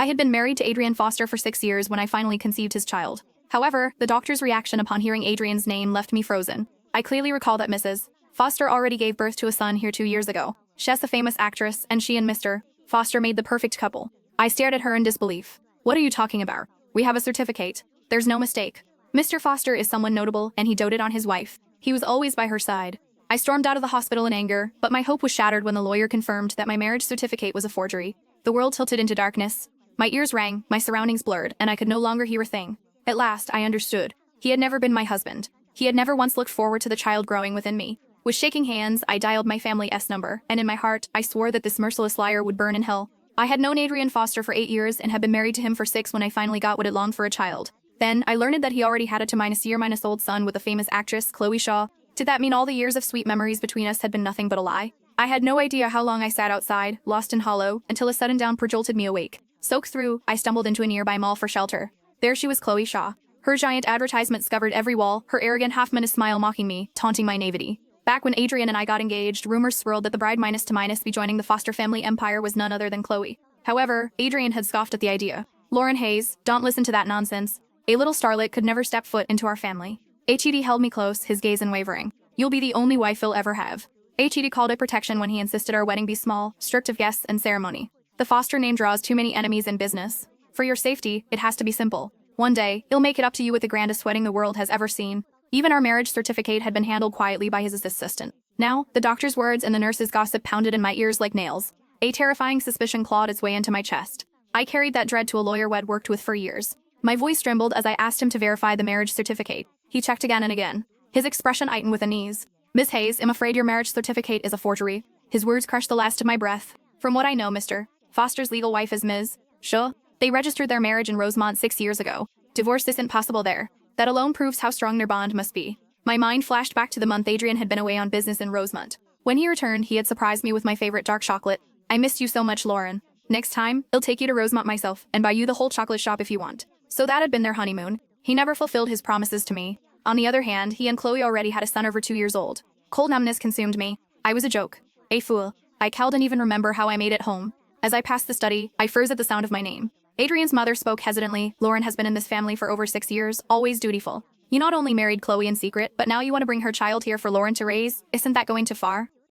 I had been married to Adrian Foster for 6 years when I finally conceived his child. However, the doctor's reaction upon hearing Adrian's name left me frozen. I clearly recall that Mrs. Foster already gave birth to a son here 2 years ago. She's a famous actress, and she and Mr. Foster made the perfect couple. I stared at her in disbelief. What are you talking about? We have a certificate. There's no mistake. Mr. Foster is someone notable, and he doted on his wife. He was always by her side. I stormed out of the hospital in anger, but my hope was shattered when the lawyer confirmed that my marriage certificate was a forgery. The world tilted into darkness. My ears rang, my surroundings blurred, and I could no longer hear a thing. At last, I understood. He had never been my husband. He had never once looked forward to the child growing within me. With shaking hands, I dialed my family's number, and in my heart, I swore that this merciless liar would burn in hell. I had known Adrian Foster for 8 years and had been married to him for 6 when I finally got what it longed for, a child. Then, I learned that he already had a 2-year-old son with the famous actress Chloe Shaw. Did that mean all the years of sweet memories between us had been nothing but a lie? I had no idea how long I sat outside, lost and hollow, until a sudden downpour jolted me awake. Soaked through, I stumbled into a nearby mall for shelter. There she was, Chloe Shaw. Her giant advertisements covered every wall, her arrogant half-menaced smile mocking me, taunting my naivety. Back when Adrian and I got engaged, rumors swirled that the bride to be joining the Foster family empire was none other than Chloe. However, Adrian had scoffed at the idea. Lauren Hayes, don't listen to that nonsense. A little starlet could never step foot into our family. HED held me close, his gaze unwavering. You'll be the only wife he'll ever have. HED called it protection when he insisted our wedding be small, stripped of guests and ceremony. The Foster name draws too many enemies in business. For your safety, it has to be simple. One day, he'll make it up to you with the grandest wedding the world has ever seen. Even our marriage certificate had been handled quietly by his assistant. Now, the doctor's words and the nurse's gossip pounded in my ears like nails. A terrifying suspicion clawed its way into my chest. I carried that dread to a lawyer I'd worked with for years. My voice trembled as I asked him to verify the marriage certificate. He checked again and again. His expression heightened with unease. Miss Hayes, I'm afraid your marriage certificate is a forgery. His words crushed the last of my breath. From what I know, Mr. Foster's legal wife is Ms. Shaw. They registered their marriage in Rosemont 6 years ago. Divorce isn't possible there. That alone proves how strong their bond must be. My mind flashed back to the month Adrian had been away on business in Rosemont. When he returned, he had surprised me with my favorite dark chocolate. I missed you so much, Lauren. Next time, I'll take you to Rosemont myself and buy you the whole chocolate shop if you want. So that had been their honeymoon. He never fulfilled his promises to me. On the other hand, he and Chloe already had a son over 2 years old. Cold numbness consumed me. I was a joke. A fool. I didn't even remember how I made it home. As I passed the study, I froze at the sound of my name. Adrian's mother spoke hesitantly. Lauren has been in this family for over 6 years, always dutiful. You not only married Chloe in secret, but now you want to bring her child here for Lauren to raise? Isn't that going too far?